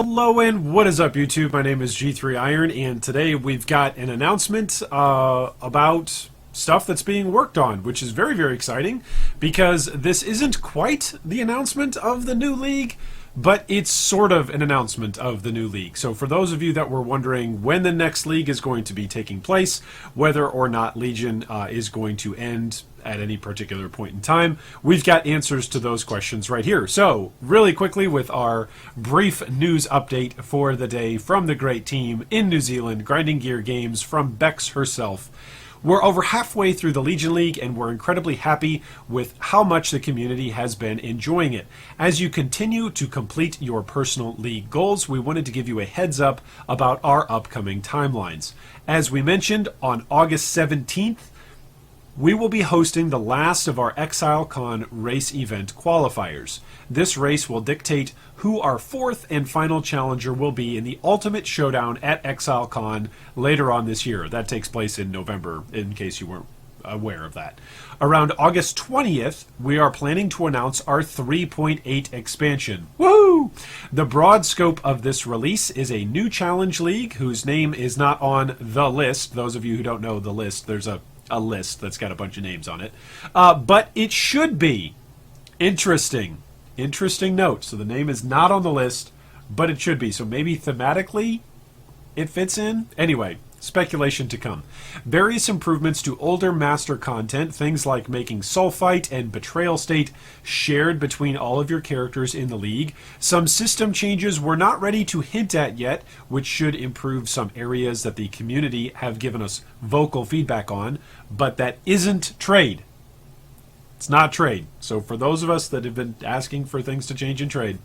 Hello and what is up YouTube? My name is G3 Iron and today we've got an announcement about stuff that's being worked on, which is very, very exciting because this isn't quite the announcement of the new league, but it's sort of an announcement of the new league. So for those of you that were wondering when the next league is going to be taking place, whether or not Legion is going to end at any particular point in time, we've got answers to those questions right here. So really quickly, with our brief news update for the day from the great team in New Zealand, Grinding Gear Games, from Bex herself. We're over halfway through the Legion League, and we're incredibly happy with how much the community has been enjoying it. As you continue to complete your personal league goals, we wanted to give you a heads up about our upcoming timelines. As we mentioned, on August 17th, we will be hosting the last of our ExileCon race event qualifiers. This race will dictate who our fourth and final challenger will be in the ultimate showdown at ExileCon later on this year. That takes place in November, in case you weren't aware of that. Around August 20th, we are planning to announce our 3.8 expansion. Woo! The broad scope of this release is a new challenge league whose name is not on the list. Those of you who don't know the list, there's a list that's got a bunch of names on it. But it should be interesting. Interesting note. So the name is not on the list, but it should be. So maybe thematically it fits in. Anyway, speculation to come. Various improvements to older master content, things like making Sulfite and Betrayal State shared between all of your characters in the league. Some system changes we're not ready to hint at yet, which should improve some areas that the community have given us vocal feedback on, but that isn't trade. It's not trade. So for those of us that have been asking for things to change in trade,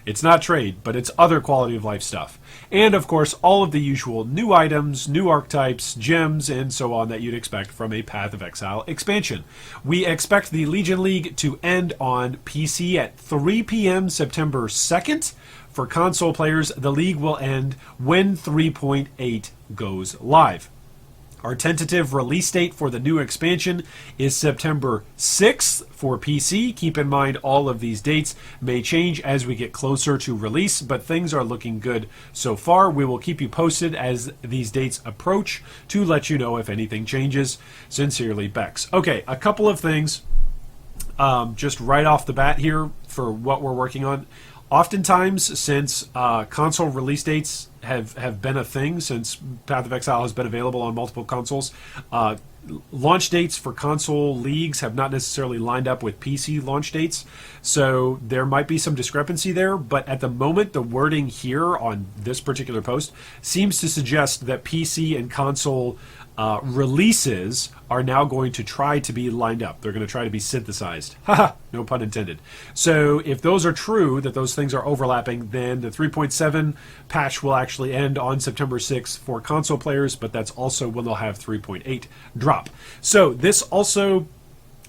it's not trade, but it's other quality of life stuff. And of course, all of the usual new items, new archetypes, gems, and so on that you'd expect from a Path of Exile expansion. We expect the Legion League to end on PC at 3 p.m. September 2nd. For console players, the league will end when 3.8 goes live. Our tentative release date for the new expansion is September 6th for PC. Keep in mind all of these dates may change as we get closer to release, but things are looking good so far. We will keep you posted as these dates approach to let you know if anything changes. Sincerely, Bex. Okay, a couple of things just right off the bat here for what we're working on. Oftentimes, since console release dates have been a thing, since Path of Exile has been available on multiple consoles, launch dates for console leagues have not necessarily lined up with PC launch dates. So there might be some discrepancy there, but at the moment, the wording here on this particular post seems to suggest that PC and console releases are now going to try to be lined up. They're going to try to be synthesized. Haha, no pun intended. So if those are true, that those things are overlapping, then the 3.7 patch will actually end on September 6th for console players, but that's also when they'll have 3.8 drop. So this also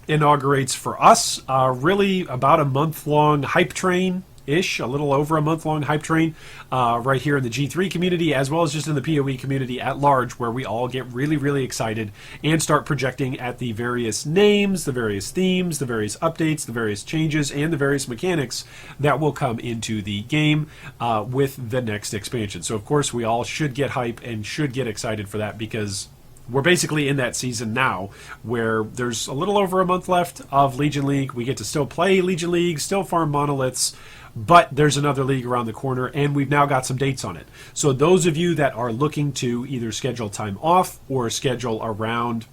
inaugurates for us really about a month-long hype train ish, a little over a month-long hype train right here in the G3 community, as well as just in the PoE community at large, where we all get really, really excited and start projecting at the various names, the various themes, the various updates, the various changes, and the various mechanics that will come into the game with the next expansion. So, of course, we all should get hype and should get excited for that because we're basically in that season now where there's a little over a month left of Legion League. We get to still play Legion League, still farm monoliths, but there's another league around the corner, and we've now got some dates on it. So those of you that are looking to either schedule time off or schedule around,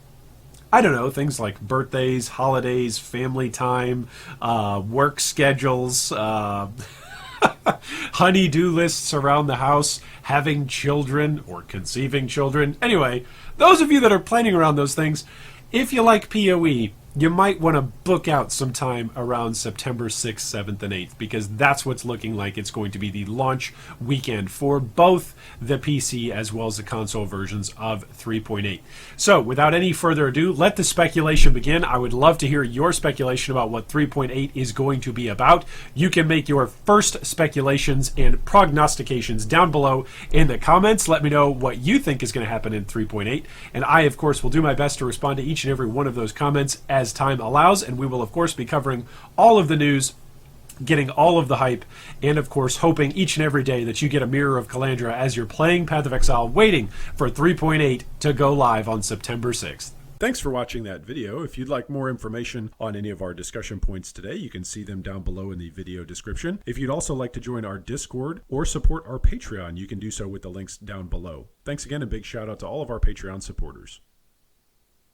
I don't know, things like birthdays, holidays, family time, work schedules, honey-do lists around the house, having children or conceiving children. Anyway, those of you that are planning around those things, if you like PoE, you might want to book out some time around September 6th, 7th, and 8th, because that's what's looking like it's going to be the launch weekend for both the PC as well as the console versions of 3.8. So, without any further ado, let the speculation begin. I would love to hear your speculation about what 3.8 is going to be about. You can make your first speculations and prognostications down below in the comments. Let me know what you think is going to happen in 3.8, and I, of course, will do my best to respond to each and every one of those comments as time allows, and we will, of course, be covering all of the news getting all of the hype, and of course hoping each and every day that you get a Mirror of Calandra as you're playing Path of Exile, waiting for 3.8 to go live on September 6th. Thanks for watching that video. If you'd like more information on any of our discussion points today, you can see them down below in the video description. If you'd also like to join our Discord or support our Patreon, you can do so with the links down below. Thanks again, and big shout out to all of our Patreon supporters.